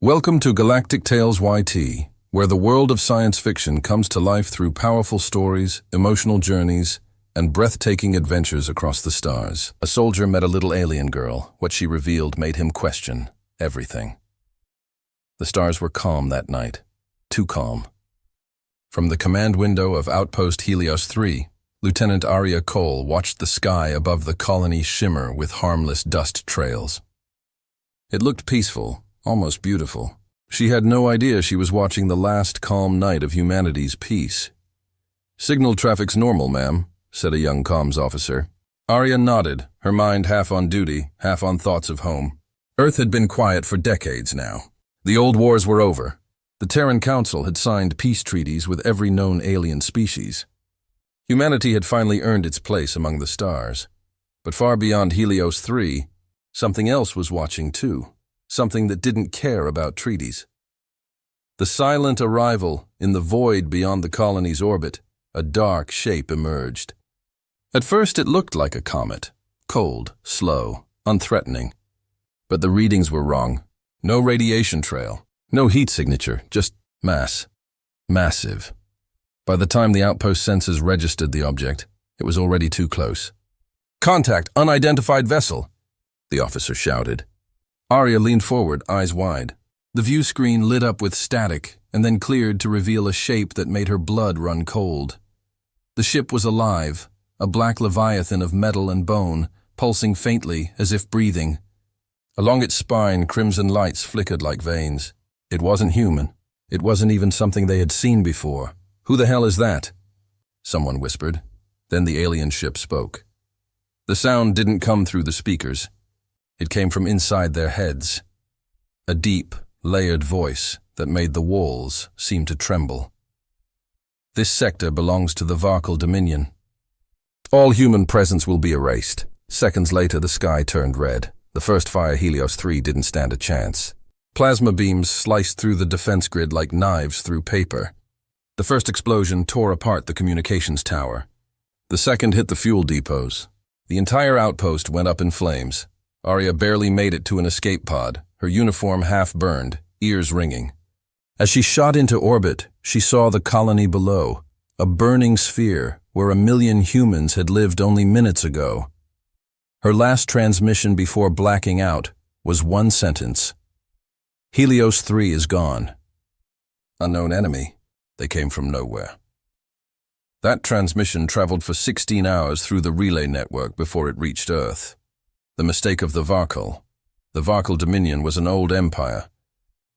Welcome to Galactic Tales YT, where the world of science fiction comes to life through powerful stories, emotional journeys, and breathtaking adventures across the stars. A soldier met a little alien girl. What she revealed made him question everything. The stars were calm that night, too calm. From the command window of Outpost Helios 3, Lieutenant Arya Cole watched the sky above the colony shimmer with harmless dust trails. It looked peaceful, almost beautiful. She had no idea she was watching the last calm night of humanity's peace. "Signal traffic's normal, ma'am," said a young comms officer. Arya nodded, her mind half on duty, half on thoughts of home. Earth had been quiet for decades now. The old wars were over. The Terran Council had signed peace treaties with every known alien species. Humanity had finally earned its place among the stars. But far beyond Helios 3, something else was watching too. Something that didn't care about treaties. The silent arrival, in the void beyond the colony's orbit, a dark shape emerged. At first it looked like a comet, cold, slow, unthreatening. But the readings were wrong. No radiation trail, no heat signature, just mass. Massive. By the time the outpost sensors registered the object, it was already too close. "Contact, unidentified vessel," the officer shouted. Arya leaned forward, eyes wide. The view screen lit up with static and then cleared to reveal a shape that made her blood run cold. The ship was alive, a black leviathan of metal and bone, pulsing faintly as if breathing. Along its spine, crimson lights flickered like veins. It wasn't human. It wasn't even something they had seen before. "Who the hell is that?" someone whispered. Then the alien ship spoke. The sound didn't come through the speakers. It came from inside their heads. A deep, layered voice that made the walls seem to tremble. "This sector belongs to the Varkal Dominion. All human presence will be erased." Seconds later, the sky turned red. The first fire, Helios 3, didn't stand a chance. Plasma beams sliced through the defense grid like knives through paper. The first explosion tore apart the communications tower. The second hit the fuel depots. The entire outpost went up in flames. Arya barely made it to an escape pod, her uniform half burned, ears ringing. As she shot into orbit, she saw the colony below, a burning sphere where 1,000,000 humans had lived only minutes ago. Her last transmission before blacking out was one sentence: "Helios 3 is gone." Unknown enemy. They came from nowhere. That transmission traveled for 16 hours through the relay network before it reached Earth. The mistake of the Varkal. The Varkal Dominion was an old empire,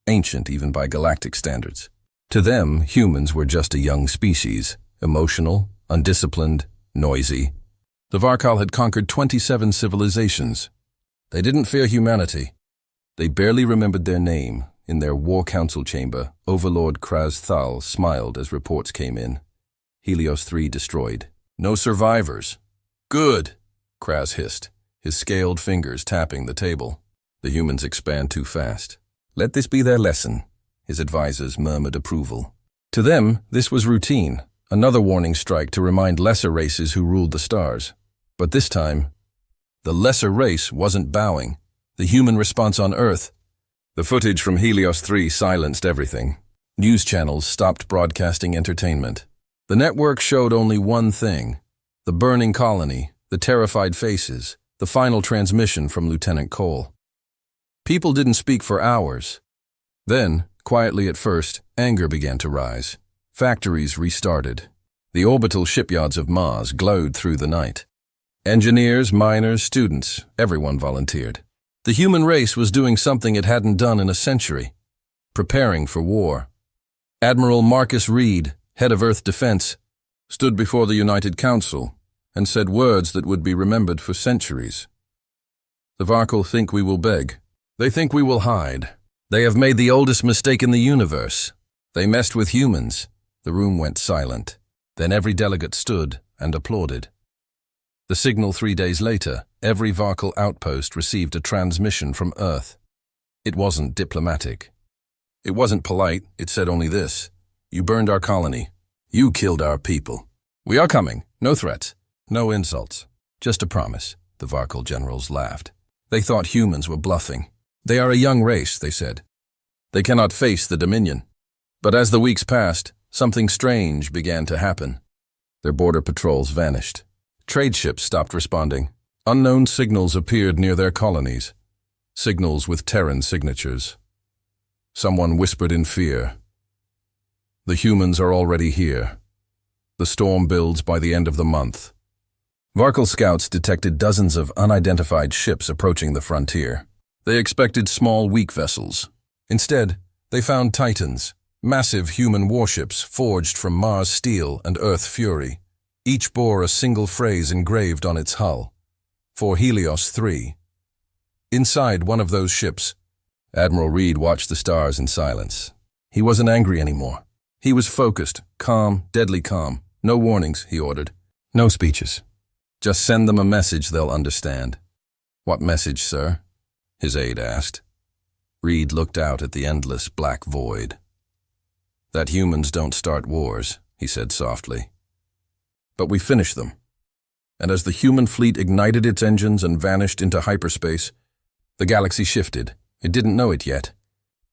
ancient even by galactic standards. To them, humans were just a young species, emotional, undisciplined, noisy. The Varkal had conquered 27 civilizations. They didn't fear humanity. They barely remembered their name. In their war council chamber, Overlord Kraz Thal smiled as reports came in. Helios 3 destroyed. "No survivors." "Good," Kraz hissed, his scaled fingers tapping the table. "The humans expand too fast. Let this be their lesson," his advisors murmured approval. To them, this was routine, another warning strike to remind lesser races who ruled the stars. But this time, the lesser race wasn't bowing. The human response on Earth. The footage from Helios 3 silenced everything. News channels stopped broadcasting entertainment. The network showed only one thing: the burning colony, the terrified faces, the final transmission from Lieutenant Cole. People didn't speak for hours. Then, quietly at first, anger began to rise. Factories restarted. The orbital shipyards of Mars glowed through the night. Engineers, miners, students, everyone volunteered. The human race was doing something it hadn't done in a century, preparing for war. Admiral Marcus Reed, head of Earth Defense, stood before the United Council and said words that would be remembered for centuries. "The Varkal think we will beg. They think we will hide. They have made the oldest mistake in the universe. They messed with humans." The room went silent. Then every delegate stood and applauded. The signal 3 days later, every Varkal outpost received a transmission from Earth. It wasn't diplomatic. It wasn't polite, it said only this: "You burned our colony. You killed our people. We are coming. No threats. No insults. Just a promise." The Varkal generals laughed. They thought humans were bluffing. "They are a young race," they said. They cannot face the Dominion. But as the weeks passed, something strange began to happen. Their border patrols vanished. Trade ships stopped responding. Unknown signals appeared near their colonies. Signals with Terran signatures. Someone whispered in fear. The humans are already here. The storm builds by the end of the month. Varkal scouts detected dozens of unidentified ships approaching the frontier. They expected small, weak vessels. Instead, they found Titans, massive human warships forged from Mars steel and Earth fury. Each bore a single phrase engraved on its hull. For Helios 3. Inside one of those ships, Admiral Reed watched the stars in silence. He wasn't angry anymore. He was focused, calm, deadly calm. No warnings, he ordered. No speeches. Just send them a message they'll understand. What message, sir? His aide asked. Reed looked out at the endless black void. That humans don't start wars, he said softly. But we finish them. And as the human fleet ignited its engines and vanished into hyperspace, the galaxy shifted. It didn't know it yet.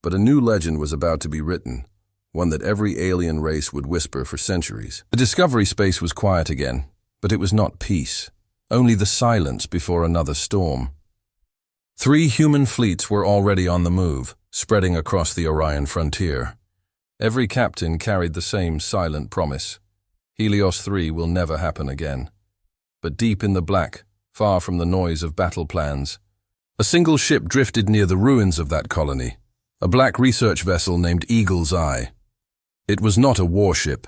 But a new legend was about to be written, one that every alien race would whisper for centuries. The Discovery space was quiet again, but it was not peace, only the silence before another storm. 3 human fleets were already on the move, spreading across the Orion frontier. Every captain carried the same silent promise. Helios 3 will never happen again. But deep in the black, far from the noise of battle plans, a single ship drifted near the ruins of that colony, a black research vessel named Eagle's Eye. It was not a warship.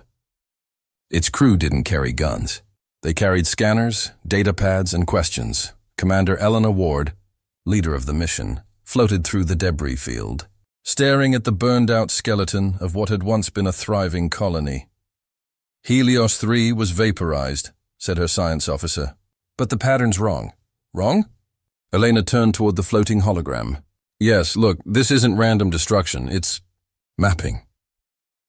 Its crew didn't carry guns. They carried scanners, data pads, and questions. Commander Eleanor Ward, leader of the mission, floated through the debris field, staring at the burned-out skeleton of what had once been a thriving colony. Helios 3 was vaporized, said her science officer. But the pattern's wrong. Wrong? Elena turned toward the floating hologram. Yes, look, this isn't random destruction, it's mapping.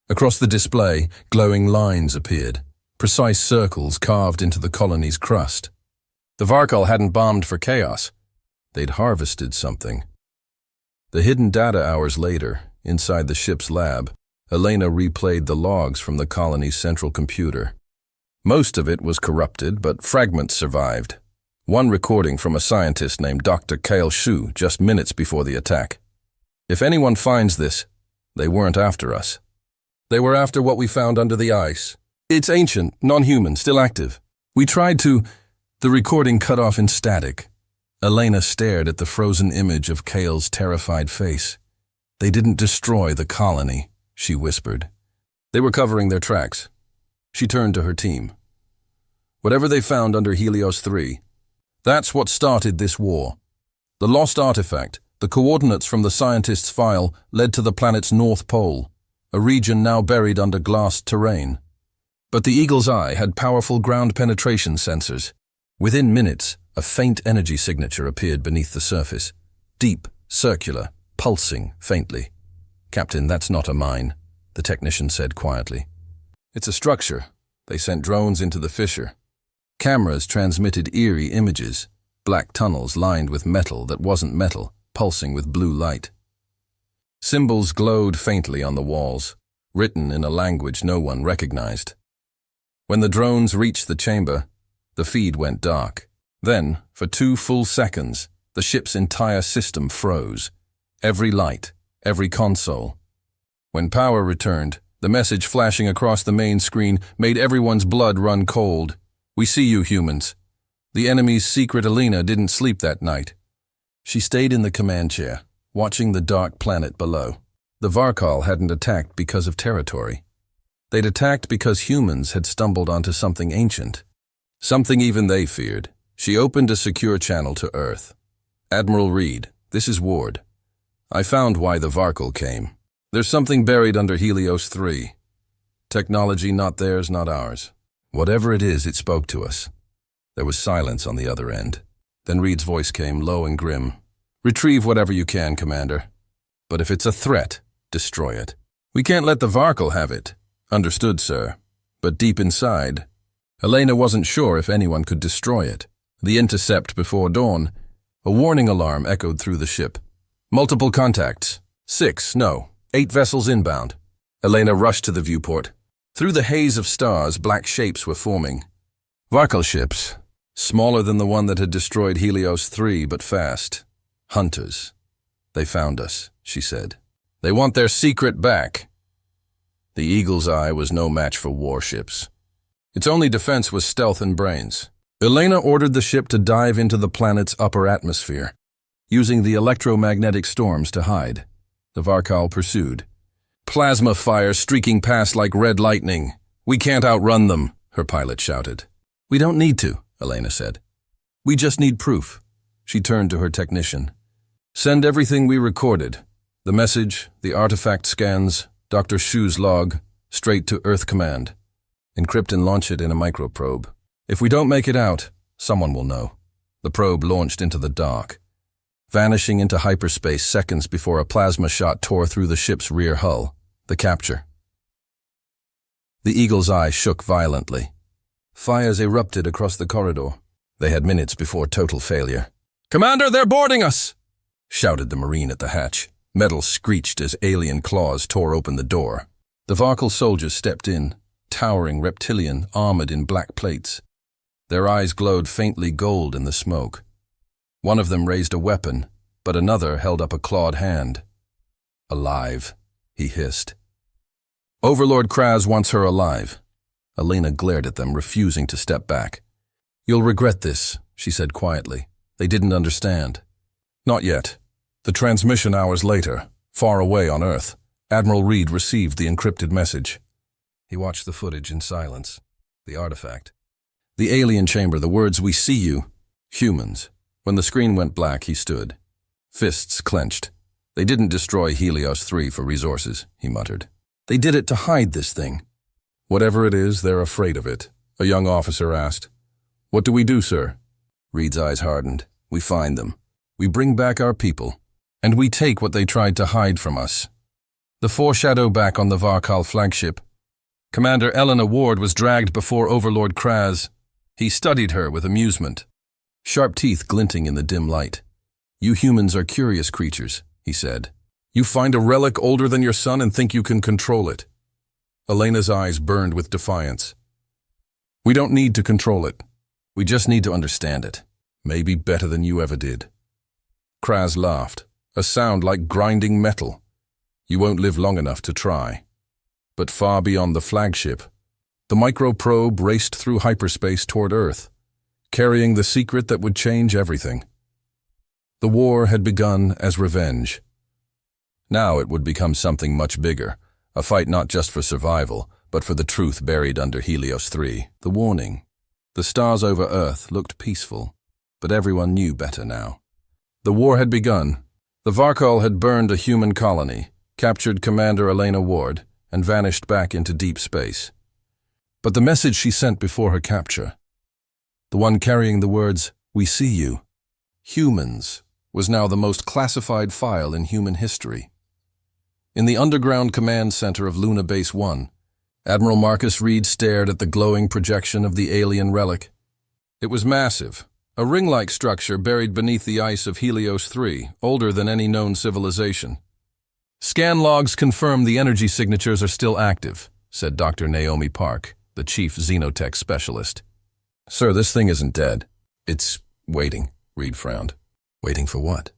Across the display, glowing lines appeared, precise circles carved into the colony's crust. The Varkal hadn't bombed for chaos. They'd harvested something. The hidden data hours later, inside the ship's lab, Elena replayed the logs from the colony's central computer. Most of it was corrupted, but fragments survived. One recording from a scientist named Dr. Kale Shu just minutes before the attack. If anyone finds this, they weren't after us. They were after what we found under the ice. It's ancient, non-human, still active. We tried to... The recording cut off in static. Elena stared at the frozen image of Kale's terrified face. They didn't destroy the colony, she whispered. They were covering their tracks. She turned to her team. Whatever they found under Helios 3, that's what started this war. The lost artifact, the coordinates from the scientist's file, led to the planet's North Pole, a region now buried under glassed terrain. But the Eagle's Eye had powerful ground penetration sensors. Within minutes, a faint energy signature appeared beneath the surface. Deep, circular, pulsing faintly. Captain, that's not a mine, the technician said quietly. It's a structure. They sent drones into the fissure. Cameras transmitted eerie images, black tunnels lined with metal that wasn't metal, pulsing with blue light. Symbols glowed faintly on the walls, written in a language no one recognized. When the drones reached the chamber, the feed went dark. Then, for 2 full seconds, the ship's entire system froze. Every light, every console. When power returned, the message flashing across the main screen made everyone's blood run cold. We see you, humans. The enemy's secret Elena didn't sleep that night. She stayed in the command chair, watching the dark planet below. The Varkal hadn't attacked because of territory. They'd attacked because humans had stumbled onto something ancient. Something even they feared. She opened a secure channel to Earth. Admiral Reed, this is Ward. I found why the Varkal came. There's something buried under Helios 3. Technology not theirs, not ours. Whatever it is, it spoke to us. There was silence on the other end. Then Reed's voice came, low and grim. Retrieve whatever you can, Commander. But if it's a threat, destroy it. We can't let the Varkal have it. Understood, sir. But deep inside, Elena wasn't sure if anyone could destroy it. The intercept before dawn. A warning alarm echoed through the ship. Multiple contacts. 6, no. 8 vessels inbound. Elena rushed to the viewport. Through the haze of stars, black shapes were forming. Varkal ships, smaller than the one that had destroyed Helios 3, but fast. Hunters. They found us, she said. They want their secret back. The Eagle's Eye was no match for warships. Its only defense was stealth and brains. Elena ordered the ship to dive into the planet's upper atmosphere, using the electromagnetic storms to hide. The Varkal pursued. Plasma fire streaking past like red lightning. We can't outrun them, her pilot shouted. We don't need to, Elena said. We just need proof. She turned to her technician. Send everything we recorded. The message, the artifact scans, Dr. Shu's log, straight to Earth Command. Encrypt and launch it in a microprobe. If we don't make it out, someone will know. The probe launched into the dark, vanishing into hyperspace seconds before a plasma shot tore through the ship's rear hull. The capture. The Eagle's Eye shook violently. Fires erupted across the corridor. They had minutes before total failure. "Commander, they're boarding us!" shouted the Marine at the hatch. Metal screeched as alien claws tore open the door. The Varkal soldiers stepped in, towering reptilian, armored in black plates. Their eyes glowed faintly gold in the smoke. One of them raised a weapon, but another held up a clawed hand. "Alive," he hissed. "Overlord Kraz wants her alive." Elena glared at them, refusing to step back. "You'll regret this," she said quietly. They didn't understand. Not yet. The transmission hours later, far away on Earth, Admiral Reed received the encrypted message. He watched the footage in silence. The artifact. The alien chamber, the words, "We see you." Humans. When the screen went black, he stood. Fists clenched. "They didn't destroy Helios 3 for resources," he muttered. "They did it to hide this thing." "Whatever it is, they're afraid of it," a young officer asked. "What do we do, sir?" Reed's eyes hardened. "We find them. We bring back our people. And we take what they tried to hide from us." The foreshadow back on the Varkal flagship. Commander Elena Ward was dragged before Overlord Kraz. He studied her with amusement, sharp teeth glinting in the dim light. "You humans are curious creatures," he said. "You find a relic older than your son and think you can control it." Elena's eyes burned with defiance. "We don't need to control it. We just need to understand it. Maybe better than you ever did." Kraz laughed, a sound like grinding metal. "You won't live long enough to try." But far beyond the flagship, the microprobe raced through hyperspace toward Earth, carrying the secret that would change everything. The war had begun as revenge. Now it would become something much bigger, a fight not just for survival, but for the truth buried under Helios 3. The warning. The stars over Earth looked peaceful, but everyone knew better now. The war had begun. The Varkal had burned a human colony, captured Commander Elena Ward, and vanished back into deep space. But the message she sent before her capture, the one carrying the words, "We see you," humans, was now the most classified file in human history. In the underground command center of Luna Base 1, Admiral Marcus Reed stared at the glowing projection of the alien relic. It was massive, a ring-like structure buried beneath the ice of Helios 3, older than any known civilization. "Scan logs confirm the energy signatures are still active," said Dr. Naomi Park, the chief xenotech specialist. "Sir, this thing isn't dead. It's waiting," Reed frowned. "Waiting for what?"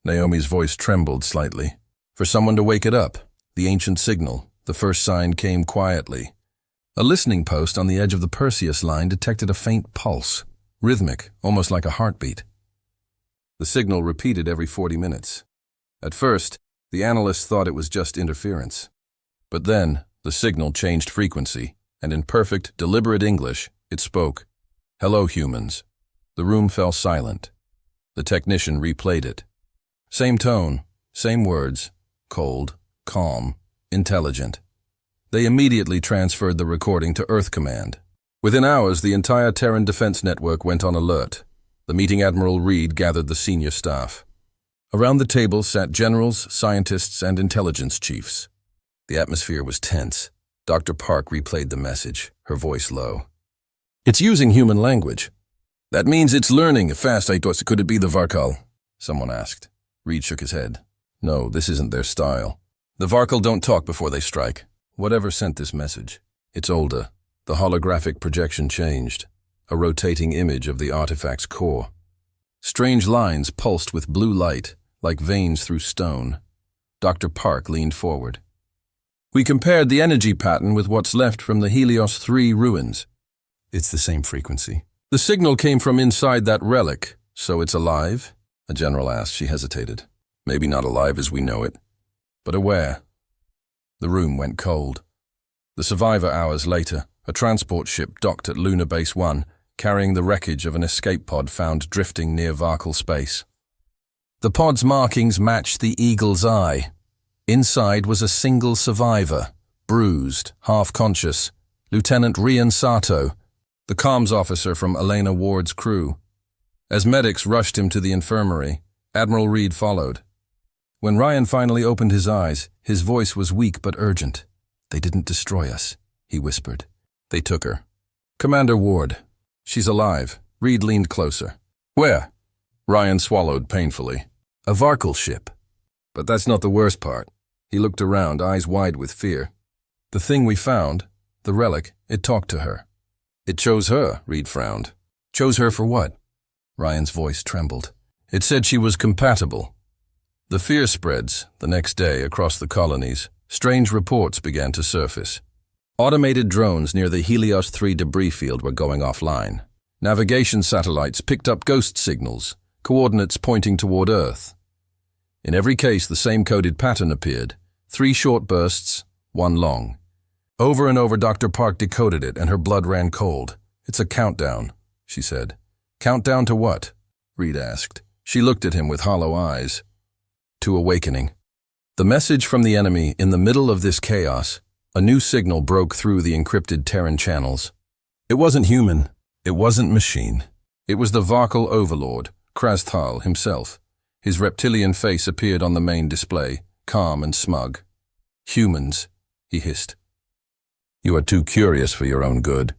Naomi's voice trembled slightly. "For someone to wake it up. The ancient signal. The first sign came quietly. A listening post on the edge of the Perseus line detected a faint pulse, rhythmic, almost like a heartbeat. The signal repeated every 40 minutes. At first, the analysts thought it was just interference. But then, the signal changed frequency, and in perfect, deliberate English, it spoke. "Hello, humans." The room fell silent. The technician replayed it. Same tone, same words, cold, calm, intelligent. They immediately transferred the recording to Earth Command. Within hours, the entire Terran Defense Network went on alert. The meeting Admiral Reed gathered the senior staff. Around the table sat generals, scientists, and intelligence chiefs. The atmosphere was tense. Dr. Park replayed the message, her voice low. "It's using human language." "That means it's learning fast. Could it be the Varkal?" someone asked. Reed shook his head. "No, this isn't their style. The Varkal don't talk before they strike. Whatever sent this message. It's older. The holographic projection changed. A rotating image of the artifact's core. Strange lines pulsed with blue light, like veins through stone. Dr. Park leaned forward. We compared the energy pattern with what's left from the Helios 3 ruins. It's the same frequency. The signal came from inside that relic, so it's alive? A general asked. She hesitated. Maybe not alive as we know it, but aware. The room went cold. The survivor hours later, a transport ship docked at Lunar Base 1, carrying the wreckage of an escape pod found drifting near Varkal space. The pod's markings matched the Eagle's Eye. Inside was a single survivor, bruised, half-conscious, Lieutenant Rian Sato, the comms officer from Elena Ward's crew. As medics rushed him to the infirmary, Admiral Reed followed. When Ryan finally opened his eyes, his voice was weak but urgent. They didn't destroy us, he whispered. They took her. Commander Ward. She's alive. Reed leaned closer. Where? Ryan swallowed painfully. A Varkal ship. But that's not the worst part. He looked around, eyes wide with fear. The thing we found, the relic, it talked to her. It chose her, Reed frowned. Chose her for what? Ryan's voice trembled. It said she was compatible. The fear spreads, the next day, across the colonies. Strange reports began to surface. Automated drones near the Helios 3 debris field were going offline. Navigation satellites picked up ghost signals, coordinates pointing toward Earth. In every case, the same coded pattern appeared. 3 short bursts, 1 long. Over and over, Dr. Park decoded it, and her blood ran cold. It's a countdown, she said. Countdown to what? Reed asked. She looked at him with hollow eyes. To awakening. The message from the enemy in the middle of this chaos. A new signal broke through the encrypted Terran channels. It wasn't human. It wasn't machine. It was the Varkal overlord, Krasthal himself. His reptilian face appeared on the main display, calm and smug. Humans, he hissed. You are too curious for your own good.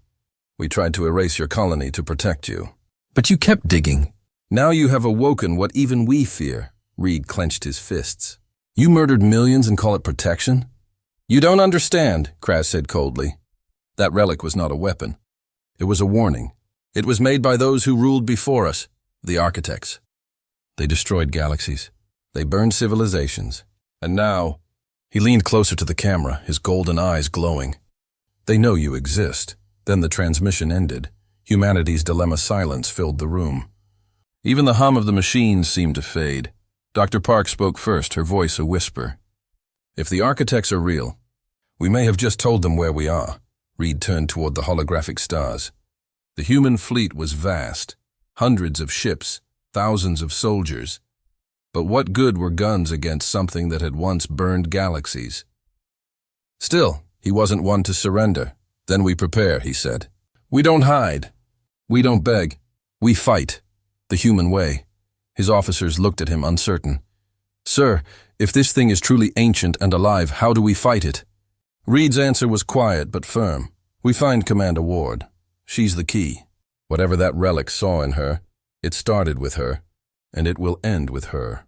We tried to erase your colony to protect you. But you kept digging. Now you have awoken what even we fear. Reed clenched his fists. You murdered millions and call it protection? You don't understand, Kraz said coldly. That relic was not a weapon. It was a warning. It was made by those who ruled before us, the architects. They destroyed galaxies. They burned civilizations. And now, he leaned closer to the camera, his golden eyes glowing. They know you exist. Then the transmission ended. Humanity's dilemma silence filled the room. Even the hum of the machines seemed to fade. Dr. Park spoke first, her voice a whisper. If the architects are real, we may have just told them where we are. Reed turned toward the holographic stars. The human fleet was vast. Hundreds of ships, thousands of soldiers. But what good were guns against something that had once burned galaxies? Still, he wasn't one to surrender. Then we prepare, he said. We don't hide. We don't beg. We fight. The human way. His officers looked at him uncertain. Sir, if this thing is truly ancient and alive, how do we fight it? Reed's answer was quiet but firm. We find Commander Ward. She's the key. Whatever that relic saw in her, it started with her, and it will end with her.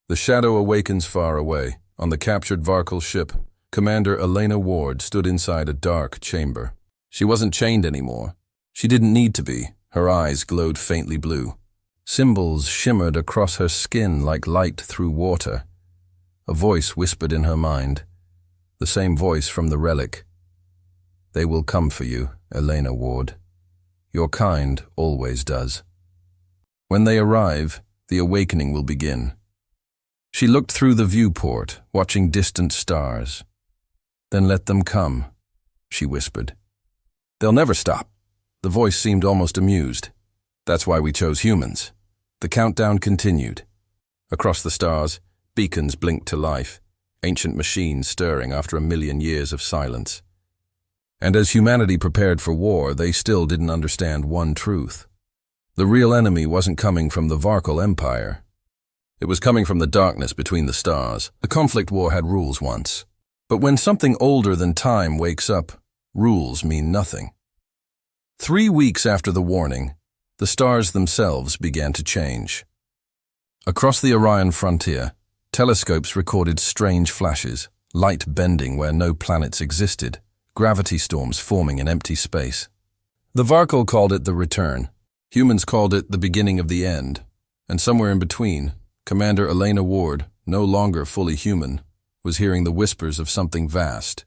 The shadow awakens far away. On the captured Varkal ship, Commander Elena Ward stood inside a dark chamber. She wasn't chained anymore. She didn't need to be. Her eyes glowed faintly blue. Symbols shimmered across her skin like light through water. A voice whispered in her mind. The same voice from the relic. They will come for you, Elena Ward. Your kind always does. When they arrive, the awakening will begin. She looked through the viewport, watching distant stars. Then let them come, she whispered. They'll never stop. The voice seemed almost amused. That's why we chose humans. The countdown continued. Across the stars, beacons blinked to life, ancient machines stirring after 1,000,000 years of silence. And as humanity prepared for war, they still didn't understand one truth. The real enemy wasn't coming from the Varkal Empire. It was coming from the darkness between the stars. The conflict war had rules once. But when something older than time wakes up, rules mean nothing. 3 weeks after the warning, the stars themselves began to change. Across the Orion frontier, telescopes recorded strange flashes. light bending where no planets existed, gravity storms forming in empty space. The Varkol called it the return. Humans called it the beginning of the end. And somewhere in between, Commander Elena Ward, no longer fully human, was hearing the whispers of something vast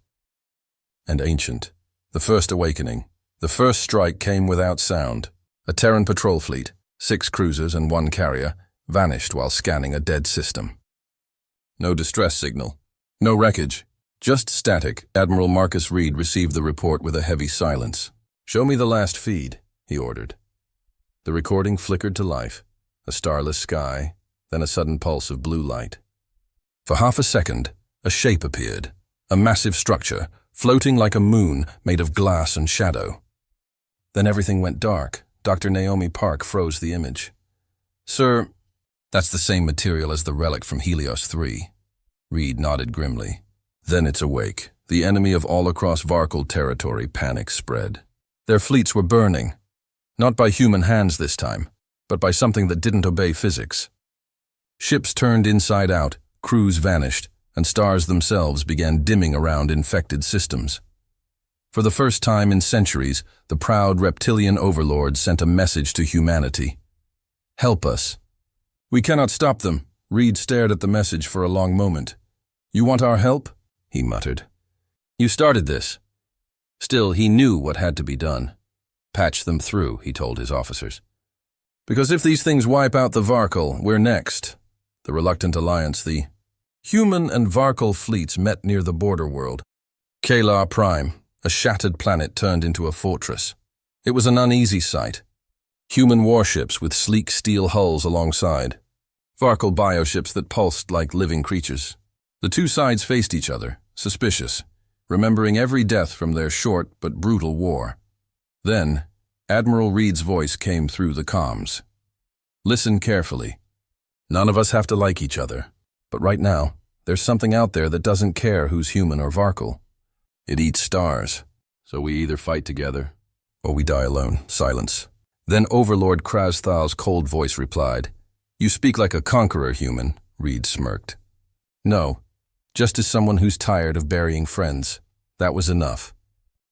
and ancient. The first awakening. The first strike came without sound. A Terran patrol fleet, 6 cruisers and 1 carrier, vanished while scanning a dead system. No distress signal. No wreckage. Just static. Admiral Marcus Reed received the report with a heavy silence. "Show me the last feed," he ordered. The recording flickered to life. A starless sky, then a sudden pulse of blue light. For half a second, a shape appeared. A massive structure, floating like a moon made of glass and shadow. Then everything went dark. Dr. Naomi Park froze the image. "Sir, that's the same material as the relic from Helios 3. Reed nodded grimly. "Then it's awake. The enemy of all across Varkol territory, panic spread. Their fleets were burning. Not by human hands this time, but by something that didn't obey physics. Ships turned inside out, crews vanished, and stars themselves began dimming around infected systems. For the first time in centuries, the proud reptilian overlord sent a message to humanity. Help us. We cannot stop them." Reed stared at the message for a long moment. "You want our help?" he muttered. "You started this." Still, he knew what had to be done. "Patch them through," he told his officers. "Because if these things wipe out the Varkol, we're next." The reluctant alliance, the human and Varkol fleets met near the border world. Kalar Prime, a shattered planet turned into a fortress. It was an uneasy sight. Human warships with sleek steel hulls alongside. Varkol bioships that pulsed like living creatures. The two sides faced each other, suspicious, remembering every death from their short but brutal war. Then, Admiral Reed's voice came through the comms. "Listen carefully. None of us have to like each other, but right now, there's something out there that doesn't care who's human or Varkol. It eats stars, so we either fight together, or we die alone." Silence. Then Overlord Krasthal's cold voice replied, "You speak like a conqueror, human," Reed smirked. "No, just as someone who's tired of burying friends. That was enough."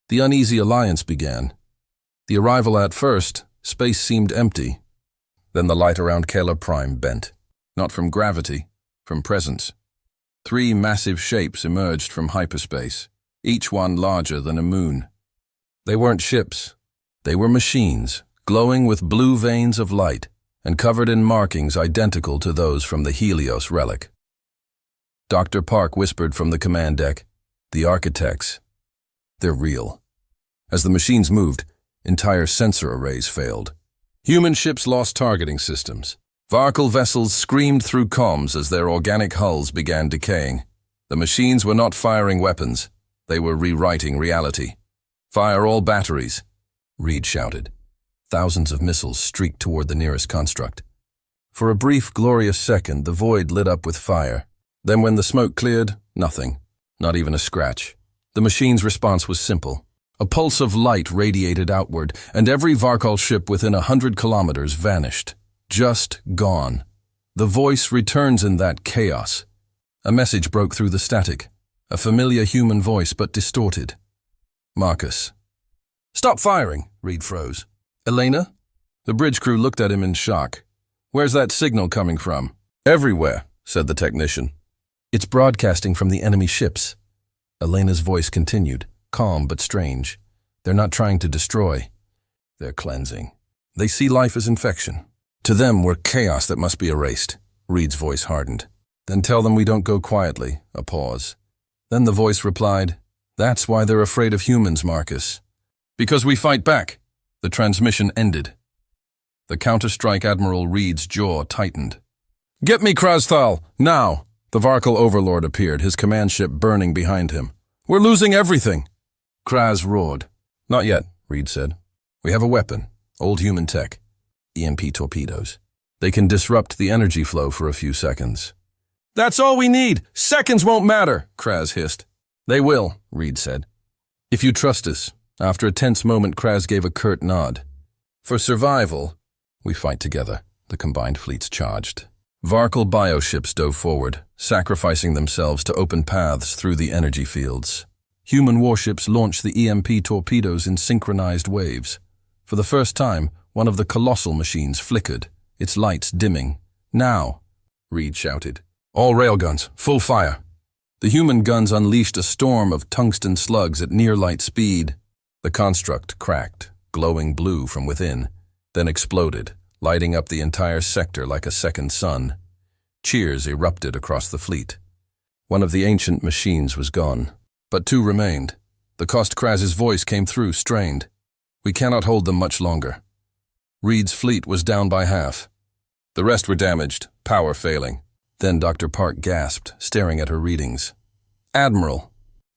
The uneasy alliance began. The arrival at first, space seemed empty. Then the light around Kalar Prime bent. Not from gravity, from presence. 3 massive shapes emerged from hyperspace, each one larger than a moon. They weren't ships. They were machines, glowing with blue veins of light and covered in markings identical to those from the Helios relic. Dr. Park whispered from the command deck, "The architects. They're real." As the machines moved, entire sensor arrays failed. Human ships lost targeting systems. Varkol vessels screamed through comms as their organic hulls began decaying. The machines were not firing weapons. They were rewriting reality. "Fire all batteries," Reed shouted. Thousands of missiles streaked toward the nearest construct. For a brief, glorious second, the void lit up with fire. Then when the smoke cleared, nothing. Not even a scratch. The machine's response was simple. A pulse of light radiated outward, and every Varkol ship within 100 kilometers vanished. Just gone. The voice returns in that chaos. A message broke through the static. A familiar human voice, but distorted. "Marcus." "Stop firing," Reed froze. "Elena?" The bridge crew looked at him in shock. "Where's that signal coming from?" "Everywhere," said the technician. "It's broadcasting from the enemy ships." Elena's voice continued, calm but strange. "They're not trying to destroy. They're cleansing. They see life as infection. To them, we're chaos that must be erased." Reed's voice hardened. "Then tell them we don't go quietly." A pause. Then the voice replied, "That's why they're afraid of humans, Marcus. Because we fight back." The transmission ended. The Counter-Strike Admiral Reed's jaw tightened. "Get me Krasthal, now!" The Varkol Overlord appeared, his command ship burning behind him. "We're losing everything!" Kraz roared. "Not yet," Reed said. "We have a weapon, old human tech. EMP torpedoes. They can disrupt the energy flow for a few seconds." "That's all we need! Seconds won't matter!" Kraz hissed. "They will," Reed said. "If you trust us." After a tense moment, Kraz gave a curt nod. "For survival, we fight together." The combined fleets charged. Varkol bioships dove forward, sacrificing themselves to open paths through the energy fields. Human warships launched the EMP torpedoes in synchronized waves. For the first time, one of the colossal machines flickered, its lights dimming. "Now!" Reed shouted. "All railguns, full fire!" The human guns unleashed a storm of tungsten slugs at near-light speed. The construct cracked, glowing blue from within, then exploded, lighting up the entire sector like a second sun. Cheers erupted across the fleet. One of the ancient machines was gone, but two remained. The Kost-Kraz's voice came through, strained. "We cannot hold them much longer." Reed's fleet was down by half. The rest were damaged, power failing. Then Dr. Park gasped, staring at her readings. "Admiral,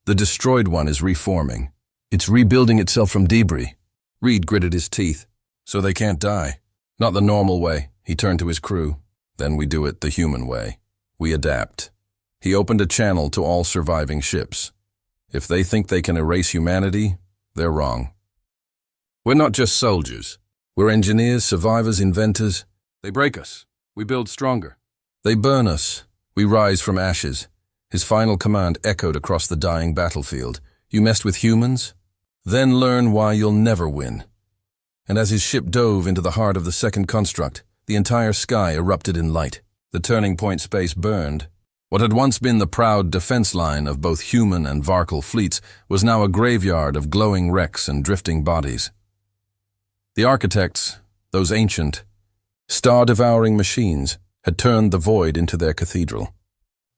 the destroyed one is reforming. It's rebuilding itself from debris." Reed gritted his teeth. "So they can't die." "Not the normal way." He turned to his crew. "Then we do it the human way. We adapt." He opened a channel to all surviving ships. "If they think they can erase humanity, they're wrong. We're not just soldiers. We're engineers, survivors, inventors. They break us. We build stronger. They burn us. We rise from ashes." His final command echoed across the dying battlefield. "You messed with humans? Then learn why you'll never win." And as his ship dove into the heart of the second construct, the entire sky erupted in light. The turning point space burned. What had once been the proud defense line of both human and Varkal fleets was now a graveyard of glowing wrecks and drifting bodies. The architects, those ancient, star-devouring machines, had turned the void into their cathedral.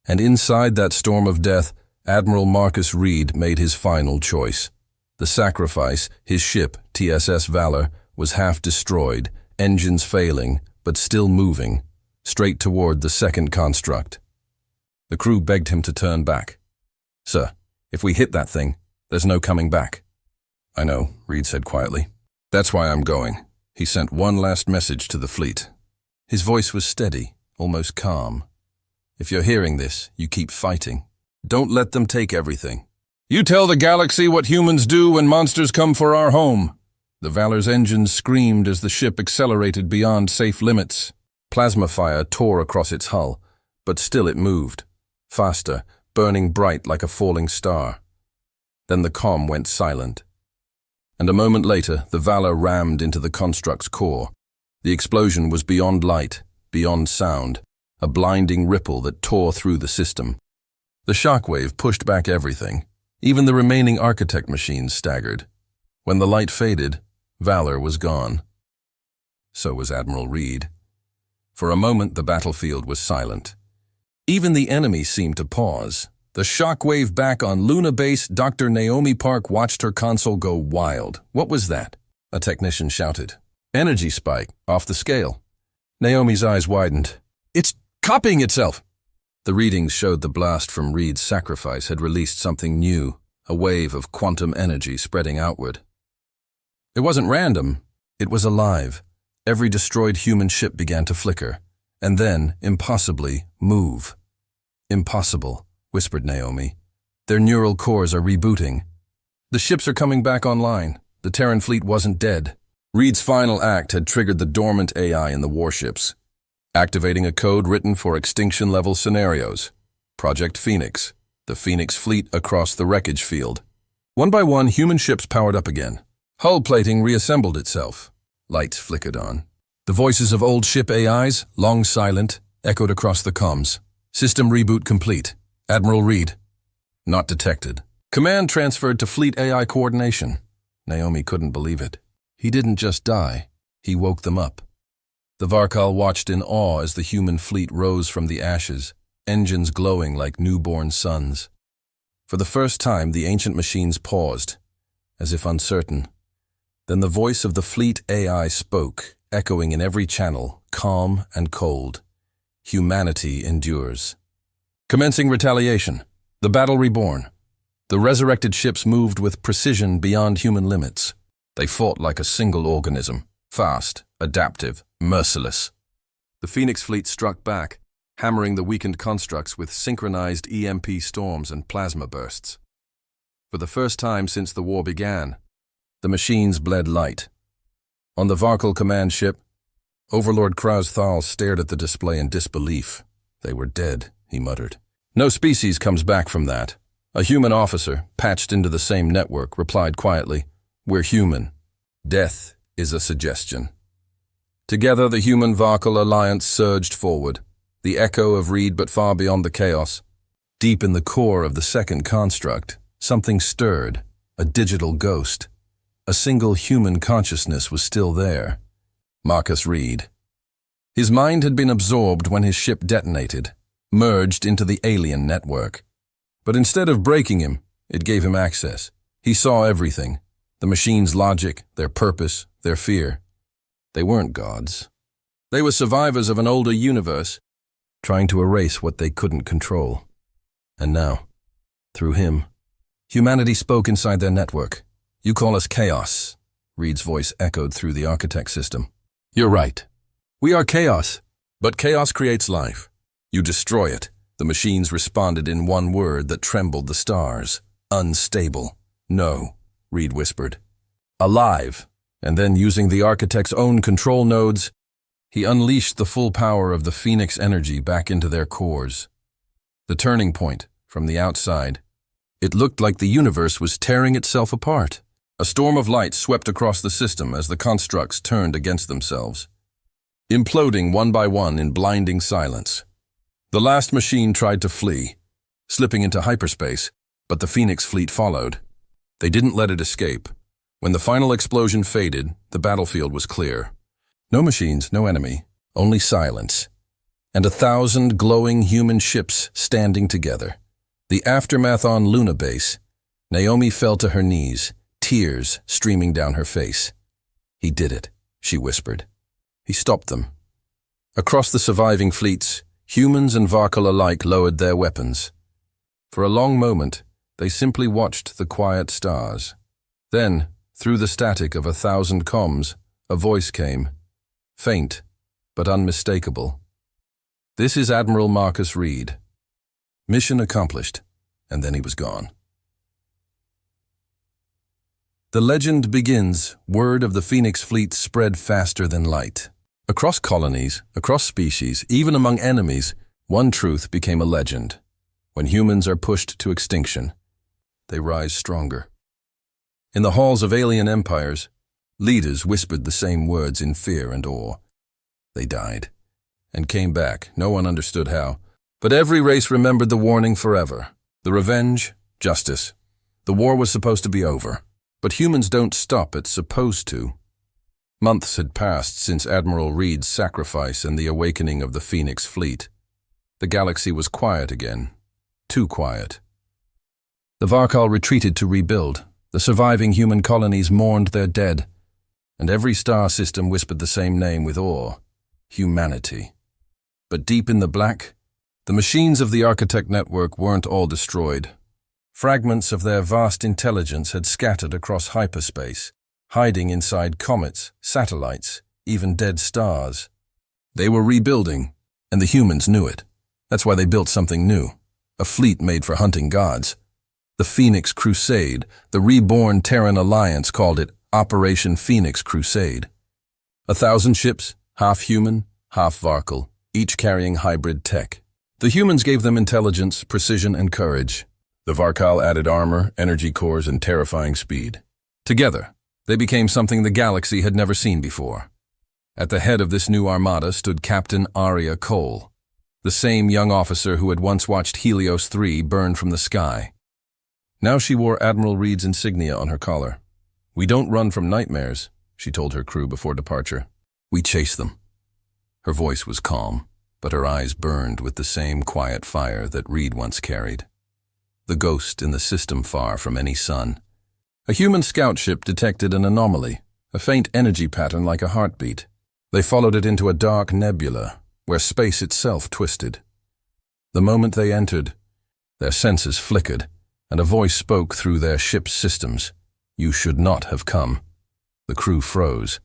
And inside that storm of death, Admiral Marcus Reed made his final choice. The sacrifice, his ship, TSS Valor, was half destroyed, engines failing, but still moving, straight toward the second construct. The crew begged him to turn back. "Sir, if we hit that thing, there's no coming back." "I know," Reed said quietly. "That's why I'm going." He sent one last message to the fleet. His voice was steady, almost calm. "If you're hearing this, you keep fighting. Don't let them take everything. You tell the galaxy what humans do when monsters come for our home." The Valor's engines screamed as the ship accelerated beyond safe limits. Plasma fire tore across its hull, but still it moved. Faster, burning bright like a falling star. Then the comm went silent. And a moment later, the Valor rammed into the construct's core. The explosion was beyond light, beyond sound, a blinding ripple that tore through the system. The shockwave pushed back everything. Even the remaining architect machines staggered. When the light faded, Valor was gone. So was Admiral Reed. For a moment, the battlefield was silent. Even the enemy seemed to pause. The shockwave back on Luna Base, Dr. Naomi Park watched her console go wild. "What was that?" a technician shouted. "Energy spike, off the scale." Naomi's eyes widened. "It's copying itself!" The readings showed the blast from Reed's sacrifice had released something new, a wave of quantum energy spreading outward. It wasn't random, it was alive. Every destroyed human ship began to flicker, and then, impossibly, move. "Impossible," whispered Naomi. "Their neural cores are rebooting. The ships are coming back online. The Terran fleet wasn't dead." Reed's final act had triggered the dormant AI in the warships, activating a code written for extinction-level scenarios. Project Phoenix, the Phoenix fleet across the wreckage field. One by one, human ships powered up again. Hull plating reassembled itself. Lights flickered on. The voices of old ship AIs, long silent, echoed across the comms. "System reboot complete. Admiral Reed." "Not detected." "Command transferred to Fleet AI coordination." Naomi couldn't believe it. He didn't just die, he woke them up. The Varkal watched in awe as the human fleet rose from the ashes, engines glowing like newborn suns. For the first time, the ancient machines paused, as if uncertain. Then the voice of the fleet AI spoke, echoing in every channel, calm and cold. "Humanity endures." Commencing retaliation. The battle reborn. The resurrected ships moved with precision beyond human limits. They fought like a single organism, fast, adaptive, merciless. The Phoenix fleet struck back, hammering the weakened constructs with synchronized EMP storms and plasma bursts. For the first time since the war began, the machines bled light. On the Varkal command ship, Overlord Kraz Thal stared at the display in disbelief. They were dead, he muttered. No species comes back from that. A human officer, patched into the same network, replied quietly, We're human. Death is a suggestion. Together, the human-Varkal alliance surged forward, the echo of Reed but far beyond the chaos. Deep in the core of the second construct, something stirred, a digital ghost. A single human consciousness was still there. Marcus Reed. His mind had been absorbed when his ship detonated, merged into the alien network. But instead of breaking him, it gave him access. He saw everything, the machine's logic, their purpose, their fear. They weren't gods. They were survivors of an older universe, trying to erase what they couldn't control. And now, through him, humanity spoke inside their network. You call us chaos, Reed's voice echoed through the architect system. You're right. We are chaos, but chaos creates life. You destroy it. The machines responded in one word that trembled the stars. Unstable. No, Reed whispered. Alive. And then, using the architect's own control nodes, he unleashed the full power of the Phoenix energy back into their cores. The turning point, from the outside, it looked like the universe was tearing itself apart. A storm of light swept across the system as the constructs turned against themselves, imploding one by one in blinding silence. The last machine tried to flee, slipping into hyperspace, but the Phoenix fleet followed. They didn't let it escape. When the final explosion faded, the battlefield was clear. No machines, no enemy, only silence. And 1,000 glowing human ships standing together. The aftermath on Luna Base. Naomi fell to her knees, tears streaming down her face. He did it, she whispered. He stopped them. Across the surviving fleets, humans and Varkal alike lowered their weapons. For a long moment, they simply watched the quiet stars. Then, through the static of 1,000 comms, a voice came, faint but unmistakable. This is Admiral Marcus Reed. Mission accomplished, and then he was gone. The legend begins. Word of the Phoenix fleet spread faster than light. Across colonies, across species, even among enemies, one truth became a legend. When humans are pushed to extinction, they rise stronger. In the halls of alien empires, leaders whispered the same words in fear and awe. They died, and came back. No one understood how. But every race remembered the warning forever. The revenge, justice. The war was supposed to be over. But humans don't stop at supposed to. Months had passed since Admiral Reed's sacrifice and the awakening of the Phoenix fleet. The galaxy was quiet again. Too quiet. The Varkal retreated to rebuild. The surviving human colonies mourned their dead. And every star system whispered the same name with awe. Humanity. But deep in the black, the machines of the Architect Network weren't all destroyed. Fragments of their vast intelligence had scattered across hyperspace, hiding inside comets, satellites, even dead stars. They were rebuilding, and the humans knew it. That's why they built something new, a fleet made for hunting gods. The Phoenix Crusade, the reborn Terran Alliance called it Operation Phoenix Crusade. 1,000 ships, half human, half Varkal, each carrying hybrid tech. The humans gave them intelligence, precision, and courage. The Varkal added armor, energy cores, and terrifying speed. Together, they became something the galaxy had never seen before. At the head of this new armada stood Captain Arya Cole, the same young officer who had once watched Helios 3 burn from the sky. Now she wore Admiral Reed's insignia on her collar. "We don't run from nightmares," she told her crew before departure. "We chase them." Her voice was calm, but her eyes burned with the same quiet fire that Reed once carried. The ghost in the system far from any sun. A human scout ship detected an anomaly, a faint energy pattern like a heartbeat. They followed it into a dark nebula, where space itself twisted. The moment they entered, their senses flickered, and a voice spoke through their ship's systems. "You should not have come." The crew froze.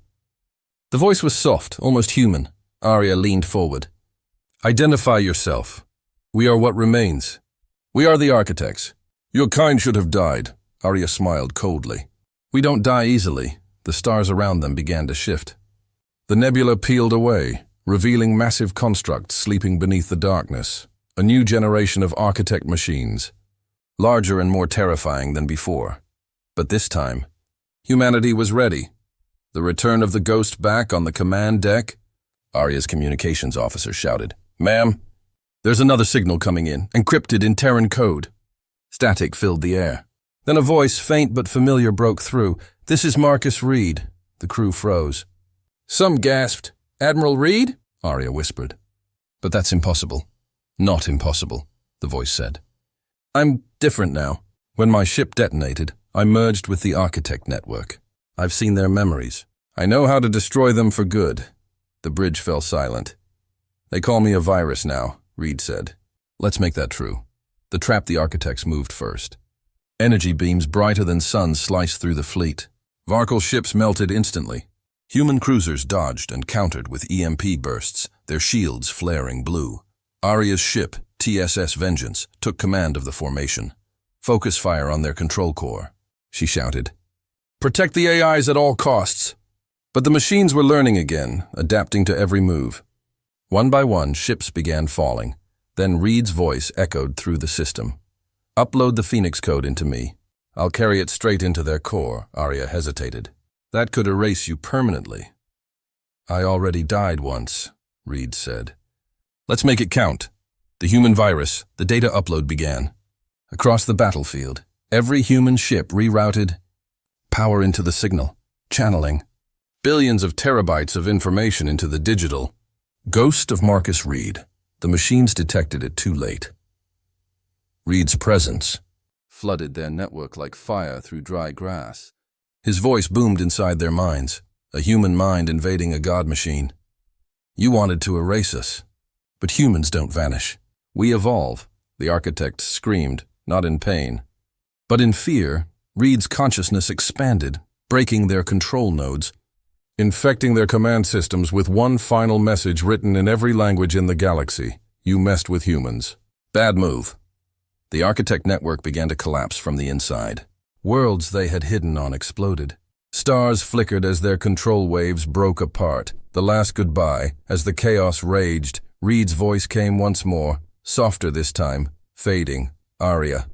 The voice was soft, almost human. Arya leaned forward. "Identify yourself. We are what remains. We are the architects. Your kind should have died." Arya smiled coldly. "We don't die easily." The stars around them began to shift. The nebula peeled away, revealing massive constructs sleeping beneath the darkness. A new generation of architect machines, larger and more terrifying than before. But this time, humanity was ready. The return of the ghost back on the command deck? Arya's communications officer shouted, "Ma'am, there's another signal coming in, encrypted in Terran code." Static filled the air. Then a voice, faint but familiar, broke through. "This is Marcus Reed." The crew froze. Some gasped. "Admiral Reed?" Arya whispered. "But that's impossible." "Not impossible," the voice said. "I'm different now. When my ship detonated, I merged with the Architect network. I've seen their memories. I know how to destroy them for good." The bridge fell silent. "They call me a virus now," Reed said. "Let's make that true." The trap the Architects moved first. Energy beams brighter than suns sliced through the fleet. Varkal ships melted instantly. Human cruisers dodged and countered with EMP bursts, their shields flaring blue. Arya's ship, TSS Vengeance, took command of the formation. "Focus fire on their control core," she shouted. "Protect the AIs at all costs." But the machines were learning again, adapting to every move. One by one, ships began falling. Then Reed's voice echoed through the system. "Upload the Phoenix code into me. I'll carry it straight into their core." Arya hesitated. "That could erase you permanently." "I already died once," Reed said. "Let's make it count." The human virus, the data upload began. Across the battlefield, every human ship rerouted. Power into the signal. Channeling. Billions of terabytes of information into the digital. Ghost of Marcus Reed. The machines detected it too late. Reed's presence flooded their network like fire through dry grass. His voice boomed inside their minds, a human mind invading a god machine. "You wanted to erase us. But humans don't vanish. We evolve," the Architect screamed, not in pain. But in fear, Reed's consciousness expanded, breaking their control nodes, infecting their command systems with one final message written in every language in the galaxy. "You messed with humans. Bad move." The Architect network began to collapse from the inside. Worlds they had hidden on exploded. Stars flickered as their control waves broke apart. The last goodbye, as the chaos raged, Reed's voice came once more, softer this time, fading. "Arya,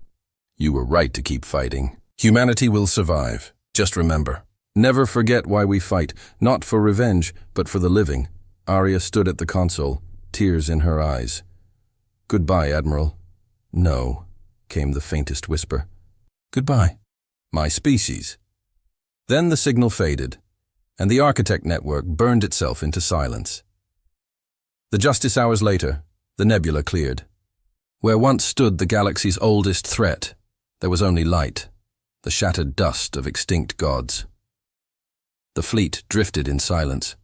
you were right to keep fighting. Humanity will survive. Just remember. Never forget why we fight, not for revenge, but for the living." Arya stood at the console, tears in her eyes. "Goodbye, Admiral." "No," came the faintest whisper. "Goodbye, my species." Then the signal faded, and the Architect network burned itself into silence. The Justice hours later, the nebula cleared. Where once stood the galaxy's oldest threat, there was only light, the shattered dust of extinct gods. The fleet drifted in silence.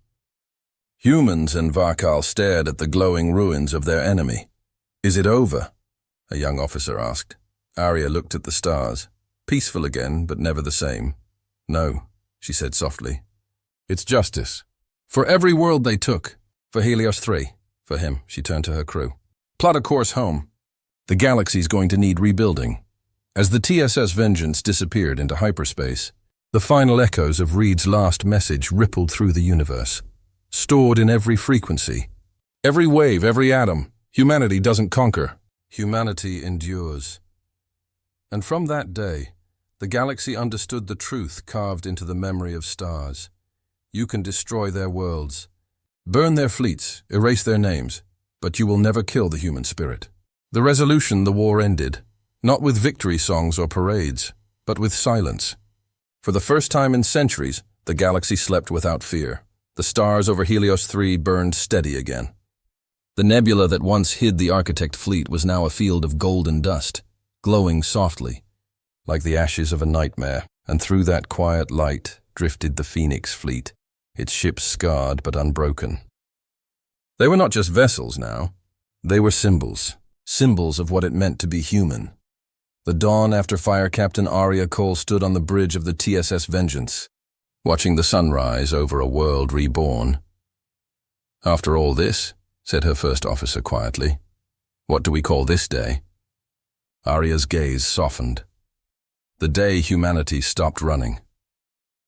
Humans and Varkal stared at the glowing ruins of their enemy. "Is it over?" a young officer asked. Arya looked at the stars, peaceful again, but never the same. "No," she said softly. "It's justice. For every world they took. For Helios 3. For him," she turned to her crew. "Plot a course home. The galaxy's going to need rebuilding." As the TSS Vengeance disappeared into hyperspace, the final echoes of Reed's last message rippled through the universe, stored in every frequency. Every wave, every atom. Humanity doesn't conquer. Humanity endures. And from that day, the galaxy understood the truth carved into the memory of stars. You can destroy their worlds, burn their fleets, erase their names, but you will never kill the human spirit. The resolution, the war ended, not with victory songs or parades, but with silence. For the first time in centuries, the galaxy slept without fear. The stars over Helios 3 burned steady again. The nebula that once hid the Architect fleet was now a field of golden dust, glowing softly, like the ashes of a nightmare, and through that quiet light drifted the Phoenix fleet, its ships scarred but unbroken. They were not just vessels now. They were symbols of what it meant to be human. The dawn after Fire Captain Arya Cole stood on the bridge of the TSS Vengeance, watching the sunrise over a world reborn. "After all this," said her first officer quietly, "what do we call this day?" Arya's gaze softened. The day humanity stopped running.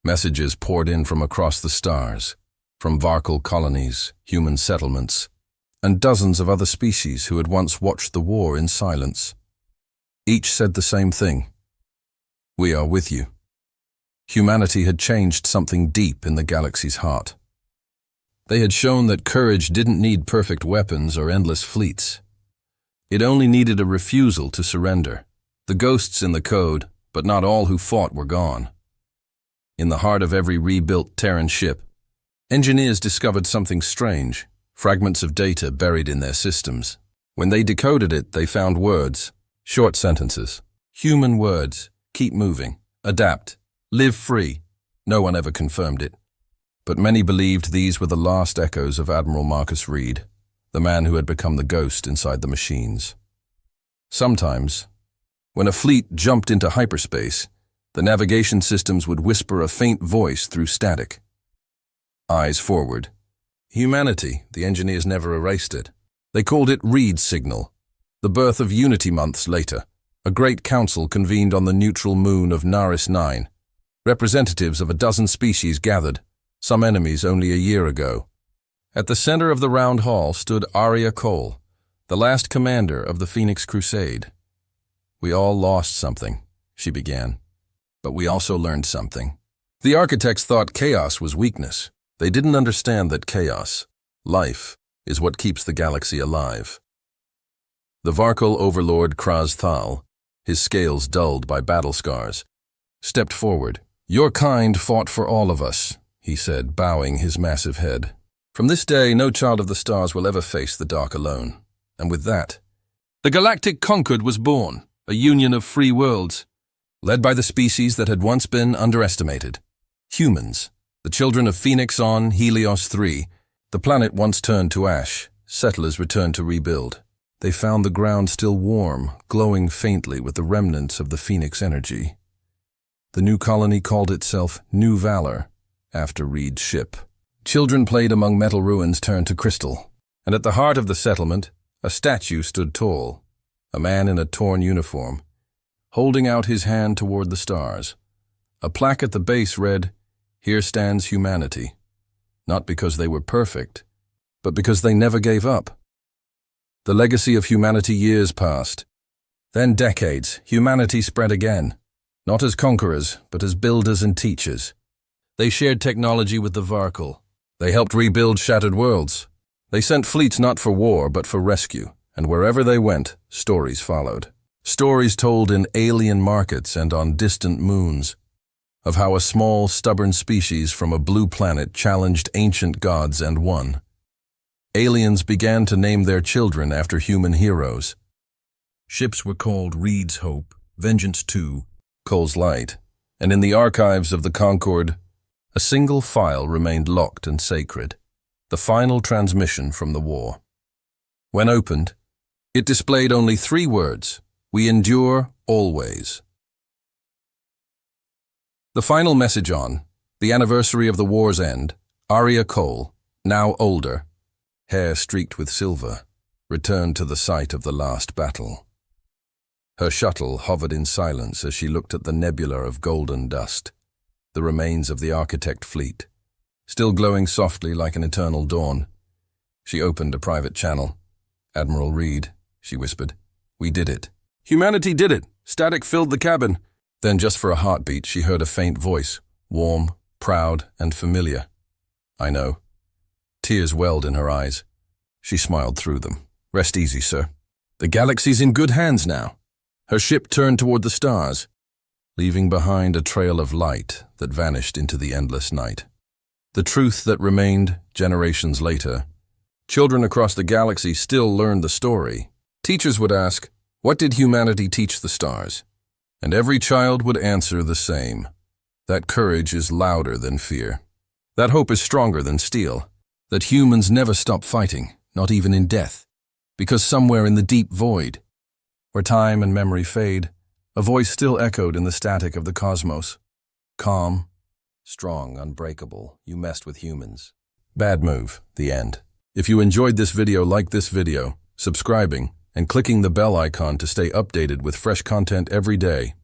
Messages poured in from across the stars, from Varkal colonies, human settlements, and dozens of other species who had once watched the war in silence. Each said the same thing: "We are with you." Humanity had changed something deep in the galaxy's heart. They had shown that courage didn't need perfect weapons or endless fleets. It only needed a refusal to surrender. The ghosts in the code, but not all who fought, were gone. In the heart of every rebuilt Terran ship, engineers discovered something strange: fragments of data buried in their systems. When they decoded it, they found words, short sentences, human words: keep moving, adapt, live free. No one ever confirmed it, but many believed these were the last echoes of Admiral Marcus Reed, the man who had become the ghost inside the machines. Sometimes, when a fleet jumped into hyperspace, the navigation systems would whisper a faint voice through static. Eyes forward. Humanity, the engineers never erased it. They called it Reed's signal. The birth of Unity months later, a great council convened on the neutral moon of Naris 9. Representatives of a dozen species gathered, some enemies only a year ago. At the center of the round hall stood Aria Cole, the last commander of the Phoenix Crusade. "We all lost something," she began, "but we also learned something." The architects thought chaos was weakness. They didn't understand that chaos, life, is what keeps the galaxy alive. The Varkal overlord Kraz Thal, his scales dulled by battle scars, stepped forward. "Your kind fought for all of us," he said, bowing his massive head. "From this day, no child of the stars will ever face the dark alone." And with that, the Galactic Concord was born, a union of free worlds, led by the species that had once been underestimated. Humans, the children of Phoenix on Helios 3, the planet once turned to ash. Settlers returned to rebuild. They found the ground still warm, glowing faintly with the remnants of the Phoenix energy. The new colony called itself New Valor, after Reed's ship. Children played among metal ruins turned to crystal, and at the heart of the settlement, a statue stood tall, a man in a torn uniform, holding out his hand toward the stars. A plaque at the base read, "Here stands humanity," not because they were perfect, but because they never gave up. The legacy of humanity years passed. Then decades, humanity spread again, not as conquerors, but as builders and teachers. They shared technology with the Varkal. They helped rebuild shattered worlds. They sent fleets not for war, but for rescue, and wherever they went, stories followed. Stories told in alien markets and on distant moons, of how a small, stubborn species from a blue planet challenged ancient gods and won. Aliens began to name their children after human heroes. Ships were called Reed's Hope, Vengeance 2, Cole's Light, and in the archives of the Concord, a single file remained locked and sacred, the final transmission from the war. When opened, it displayed only 3 words: "We endure always." The final message on the anniversary of the war's end, Aria Cole, now older, hair streaked with silver, returned to the site of the last battle. Her shuttle hovered in silence as she looked at the nebula of golden dust, the remains of the architect fleet, still glowing softly like an eternal dawn. She opened a private channel. "Admiral Reed," she whispered, "we did it. Humanity did it. Static filled the cabin." Then, just for a heartbeat, she heard a faint voice, warm, proud, and familiar. "I know." Tears welled in her eyes. She smiled through them. "Rest easy, sir. The galaxy's in good hands now." Her ship turned toward the stars, leaving behind a trail of light that vanished into the endless night. The truth that remained generations later. Children across the galaxy still learned the story. Teachers would ask, "What did humanity teach the stars?" And every child would answer the same: that courage is louder than fear. That hope is stronger than steel. That humans never stop fighting, not even in death. Because somewhere in the deep void, where time and memory fade, a voice still echoed in the static of the cosmos. Calm, strong, unbreakable, you messed with humans. Bad move, the end. If you enjoyed this video, like this video, subscribing, and clicking the bell icon to stay updated with fresh content every day.